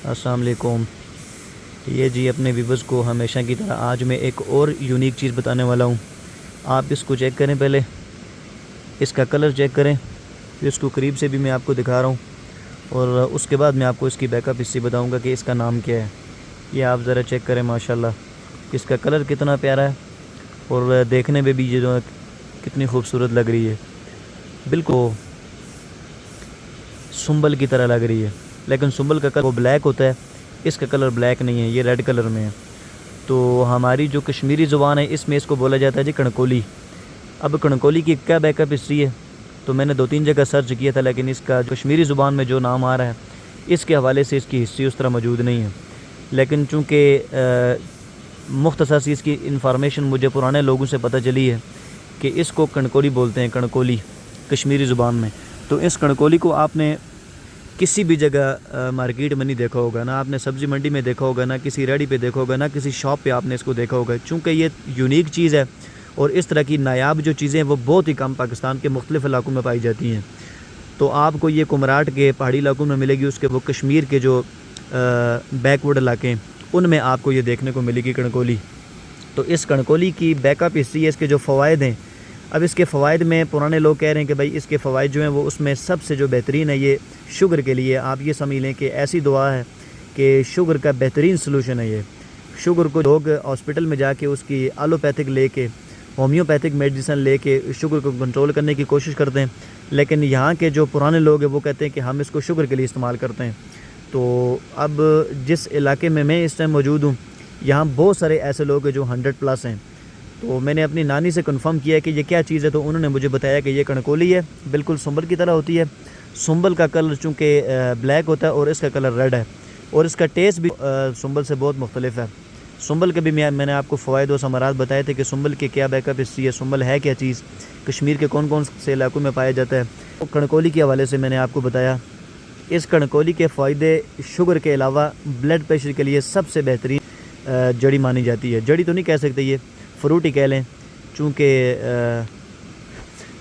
السلام علیکم۔ یہ جی اپنے ویورز کو ہمیشہ کی طرح آج میں ایک اور یونیک چیز بتانے والا ہوں۔ آپ اس کو چیک کریں، پہلے اس کا کلر چیک کریں، پھر اس کو قریب سے بھی میں آپ کو دکھا رہا ہوں، اور اس کے بعد میں آپ کو اس کی بیک اپ ہسٹری بتاؤں گا کہ اس کا نام کیا ہے۔ یہ آپ ذرا چیک کریں، ماشاءاللہ اس کا کلر کتنا پیارا ہے، اور دیکھنے میں بھی یہ جو کتنی خوبصورت لگ رہی ہے، بالکل سنبل کی طرح لگ رہی ہے، لیکن سنبل کا کلر وہ بلیک ہوتا ہے، اس کا کلر بلیک نہیں ہے، یہ ریڈ کلر میں ہے۔ تو ہماری جو کشمیری زبان ہے اس میں اس کو بولا جاتا ہے جی کڑکولی۔ اب کڑکولی کی کیا بیک اپ ہسٹری ہے، تو میں نے 2-3 جگہ سرچ کیا تھا، لیکن اس کا جو کشمیری زبان میں جو نام آ رہا ہے اس کے حوالے سے اس کی ہسٹری اس طرح موجود نہیں ہے، لیکن چونکہ مختصر سی اس کی انفارمیشن مجھے پرانے لوگوں سے پتہ چلی ہے کہ اس کو کڑکولی بولتے ہیں، کڑکولی کشمیری زبان میں۔ تو اس کڑکولی کو آپ نے کسی بھی جگہ مارکیٹ میں نہیں دیکھا ہوگا، نہ آپ نے سبزی منڈی میں دیکھا ہوگا، نہ کسی ریڑھی پہ دیکھا ہوگا، نہ کسی شاپ پہ آپ نے اس کو دیکھا ہوگا، چونکہ یہ یونیک چیز ہے، اور اس طرح کی نایاب جو چیزیں ہیں وہ بہت ہی کم پاکستان کے مختلف علاقوں میں پائی جاتی ہیں۔ تو آپ کو یہ کمراٹ کے پہاڑی علاقوں میں ملے گی، اس کے وہ کشمیر کے جو بیک ورڈ علاقے ہیں ان میں آپ کو یہ دیکھنے کو ملے گی کڑکولی۔ تو اس کڑکولی کی بیک اپ ہسٹری ہے، اس کے جو فوائد ہیں۔ اب اس کے فوائد میں پرانے لوگ کہہ رہے ہیں کہ بھائی اس کے فوائد جو ہیں وہ اس میں سب سے جو بہترین ہے یہ شوگر کے لیے، آپ یہ سمجھ لیں کہ ایسی دوا ہے کہ شوگر کا بہترین سلوشن ہے۔ یہ شوگر کو لوگ ہاسپٹل میں جا کے اس کی ایلوپیتھک لے کے، ہومیوپیتھک میڈیسن لے کے شوگر کو کنٹرول کرنے کی کوشش کرتے ہیں، لیکن یہاں کے جو پرانے لوگ ہیں وہ کہتے ہیں کہ ہم اس کو شوگر کے لیے استعمال کرتے ہیں۔ تو اب جس علاقے میں اس ٹائم موجود ہوں، یہاں بہت سارے ایسے لوگ ہیں جو 100+ ہیں۔ تو میں نے اپنی نانی سے کنفرم کیا کہ یہ کیا چیز ہے، تو انہوں نے مجھے بتایا کہ یہ کڑکولی ہے، بالکل سنبل کی طرح ہوتی ہے۔ سنبل کا کلر چونکہ بلیک ہوتا ہے اور اس کا کلر ریڈ ہے، اور اس کا ٹیسٹ بھی سنبل سے بہت مختلف ہے۔ سنبل کے بھی میں نے آپ کو فوائد و ثمرات بتائے تھے کہ سنبل کے کیا بیک اپ ہسٹری ہے، سنبل ہے کیا چیز، کشمیر کے کون کون سے علاقوں میں پایا جاتا ہے۔ کڑکولی کے حوالے سے میں نے آپ کو بتایا، اس کڑکولی کے فائدے شوگر کے علاوہ بلڈ پریشر کے لیے سب سے بہترین جڑی مانی جاتی ہے۔ جڑی تو نہیں کہہ سکتے، یہ فروٹ ہی کہہ لیں، چونکہ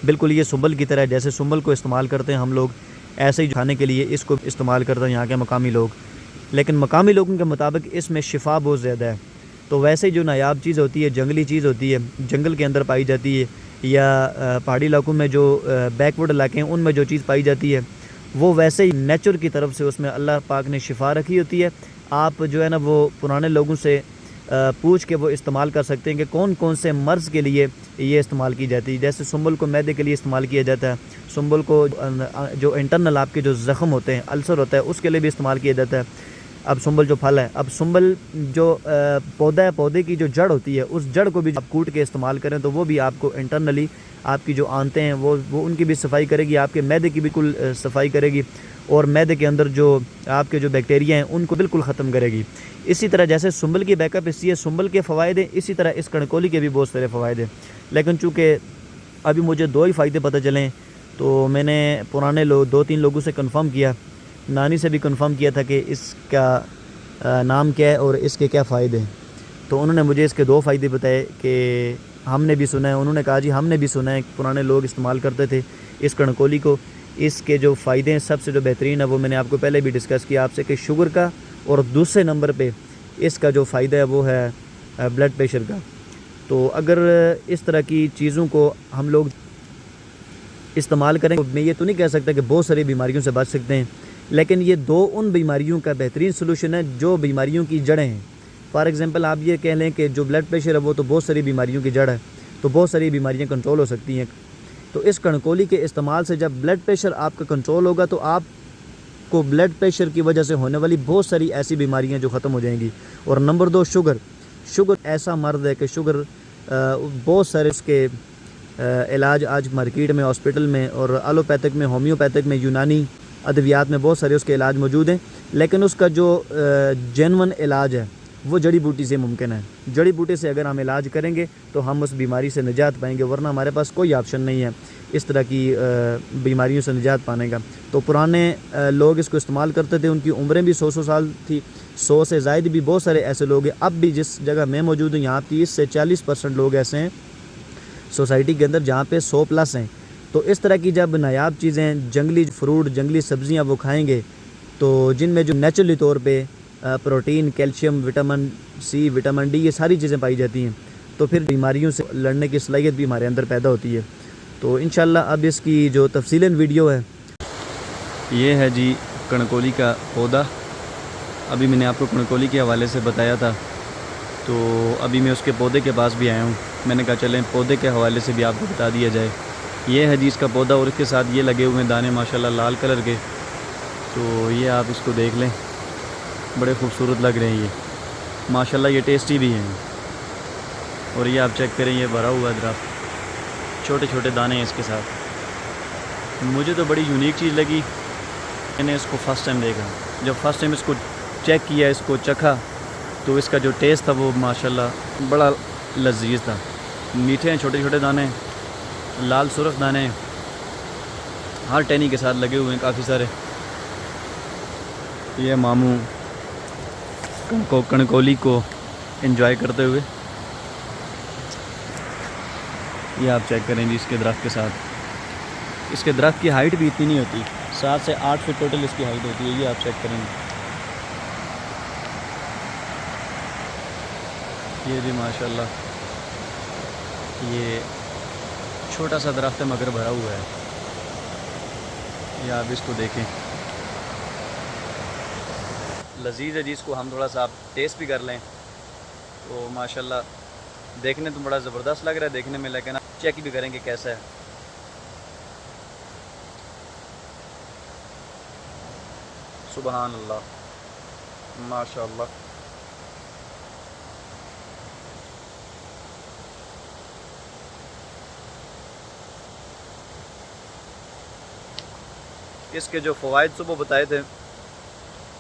بالکل یہ سنبل کی طرح، جیسے سنبل کو استعمال کرتے ہیں ہم لوگ، ایسے ہی کھانے کے لیے اس کو استعمال کرتے ہیں یہاں کے مقامی لوگ، لیکن مقامی لوگوں کے مطابق اس میں شفا بہت زیادہ ہے۔ تو ویسے جو نایاب چیز ہوتی ہے، جنگلی چیز ہوتی ہے، جنگل کے اندر پائی جاتی ہے، یا پہاڑی علاقوں میں جو بیک ورڈ علاقے ہیں ان میں جو چیز پائی جاتی ہے، وہ ویسے ہی نیچر کی طرف سے اس میں اللہ پاک نے شفا رکھی ہوتی ہے۔ آپ جو ہے نا وہ پرانے لوگوں سے پوچھ کے وہ استعمال کر سکتے ہیں کہ کون کون سے مرض کے لیے یہ استعمال کی جاتی ہے۔ جیسے سنبل کو معدے کے لیے استعمال کیا جاتا ہے، سنبل کو جو انٹرنل آپ کے جو زخم ہوتے ہیں، السر ہوتا ہے، اس کے لیے بھی استعمال کیا جاتا ہے۔ اب سنبل جو پھل ہے، اب سنبل جو پودا ہے، پودے کی جو جڑ ہوتی ہے، اس جڑ کو بھی آپ کوٹ کے استعمال کریں تو وہ بھی آپ کو انٹرنلی آپ کی جو آنتیں ہیں وہ ان کی بھی صفائی کرے گی، آپ کے معدے کی بالکل صفائی کرے گی، اور معدے کے اندر جو آپ کے جو بیکٹیریا ہیں ان کو بالکل ختم کرے گی۔ اسی طرح جیسے سنبل کی بیک اپ ہسٹری ہے، سنبل کے فوائد ہیں، اسی طرح اس کڑکولی کے بھی بہت سارے فوائد ہیں، لیکن چونکہ ابھی مجھے 2 ہی فائدے پتہ چلیں تو میں نے پرانے 2-3 لوگوں سے کنفرم کیا، نانی سے بھی کنفرم کیا تھا کہ اس کا نام کیا ہے اور اس کے کیا فائدے ہیں۔ تو انہوں نے مجھے اس کے 2 فائدے بتائے کہ ہم نے بھی سنا ہے، انہوں نے کہا جی ہم نے بھی سنا ہے، پرانے لوگ استعمال کرتے تھے اس کڑکولی کو۔ اس کے جو فائدے ہیں سب سے جو بہترین ہے وہ میں نے آپ کو پہلے بھی ڈسکس کیا آپ سے کہ شوگر کا، اور دوسرے نمبر پہ اس کا جو فائدہ ہے وہ ہے بلڈ پریشر کا۔ تو اگر اس طرح کی چیزوں کو ہم لوگ استعمال کریں، میں یہ تو نہیں کہہ سکتا کہ بہت ساری بیماریوں سے بچ سکتے ہیں، لیکن یہ 2 ان بیماریوں کا بہترین سلوشن ہے جو بیماریوں کی جڑیں ہیں۔ فار ایگزامپل آپ یہ کہہ لیں کہ جو بلڈ پریشر ہے وہ تو بہت ساری بیماریوں کی جڑ ہے، تو بہت ساری بیماریاں کنٹرول ہو سکتی ہیں۔ تو اس کڑکولی کے استعمال سے جب بلڈ پریشر آپ کا کنٹرول ہوگا تو آپ کو بلڈ پریشر کی وجہ سے ہونے والی بہت ساری ایسی بیماریاں جو ختم ہو جائیں گی۔ اور نمبر 2 شوگر ایسا مرض ہے کہ شوگر بہت سارے اس کے علاج آج مارکیٹ میں، ہاسپٹل میں، اور ایلوپیتھک میں، ہومیوپیتھک میں، یونانی ادویات میں بہت سارے اس کے علاج موجود ہیں، لیکن اس کا جو جینون علاج ہے وہ جڑی بوٹی سے ممکن ہے۔ جڑی بوٹی سے اگر ہم علاج کریں گے تو ہم اس بیماری سے نجات پائیں گے، ورنہ ہمارے پاس کوئی آپشن نہیں ہے اس طرح کی بیماریوں سے نجات پانے کا۔ تو پرانے لوگ اس کو استعمال کرتے تھے، ان کی عمریں بھی 100 سال تھی، 100 سے زائد بھی بہت سارے ایسے لوگ ہیں۔ اب بھی جس جگہ میں موجود ہوں یہاں 30 سے 40% لوگ ایسے ہیں سوسائٹی کے اندر جہاں پہ 100+ ہیں۔ تو اس طرح کی جب نایاب چیزیں، جنگلی فروٹ، جنگلی سبزیاں وہ کھائیں گے تو جن میں جو نیچرلی طور پہ protein, calcium, vitamin C, vitamin D, یہ ساری چیزیں پائی جاتی ہیں، تو پھر بیماریوں سے لڑنے کی صلاحیت بھی ہمارے اندر پیدا ہوتی ہے۔ تو انشاءاللہ اب اس کی جو تفصیلاً ویڈیو ہے، یہ ہے جی کڑکولی کا پودا۔ ابھی میں نے آپ کو کڑکولی کے حوالے سے بتایا تھا، تو ابھی میں اس کے پودے کے پاس بھی آیا ہوں۔ میں نے کہا چلیں پودے کے حوالے سے بھی آپ کو بتا دیا جائے۔ یہ ہے جی اس کا پودا، اور اس کے ساتھ یہ لگے ہوئے دانے ماشاءاللہ لال کلر کے، تو یہ آپ اس کو دیکھ لیں، بڑے خوبصورت لگ رہے ہیں یہ ماشاءاللہ، یہ ٹیسٹی بھی ہیں۔ اور یہ آپ چیک کریں، یہ بھرا ہوا درخت، چھوٹے چھوٹے دانے ہیں اس کے ساتھ۔ مجھے تو بڑی یونیک چیز لگی، میں نے اس کو فرسٹ ٹائم دیکھا، جب فرسٹ ٹائم اس کو چیک کیا، اس کو چکھا، تو اس کا جو ٹیسٹ تھا وہ ماشاءاللہ بڑا لذیذ تھا۔ میٹھے ہیں، چھوٹے چھوٹے دانے، لال سرخ دانے، ہر ٹہنی کے ساتھ لگے ہوئے ہیں کافی سارے۔ یہ ماموں کڑکولی کو انجوائے کرتے ہوئے، یہ آپ چیک کریں جی اس کے درخت کے ساتھ۔ اس کے درخت کی ہائٹ بھی اتنی نہیں ہوتی، 7 سے 8 فٹ ٹوٹل اس کی ہائٹ ہوتی ہے، یہ آپ چیک کریں گے۔ یہ بھی ماشاءاللہ یہ چھوٹا سا درخت ہے مگر بھرا ہوا ہے، یہ آپ اس کو دیکھیں، لذیذ ہے جی۔ اس کو ہم تھوڑا سا آپ ٹیسٹ بھی کر لیں تو ماشاءاللہ دیکھنے تو بڑا زبردست لگ رہا ہے دیکھنے میں، لیکن آپ چیک بھی کریں کہ کیسا ہے۔ سبحان اللہ، ماشاءاللہ۔ اس کے جو فوائد صبح بتائے تھے،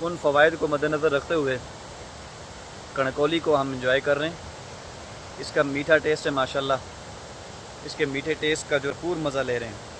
ان فوائد کو مد نظر رکھتے ہوئے کڑکولی کو ہم انجوائے کر رہے ہیں۔ اس کا میٹھا ٹیسٹ ہے ماشاءاللہ، اس کے میٹھے ٹیسٹ کا جو پور مزہ لے رہے ہیں۔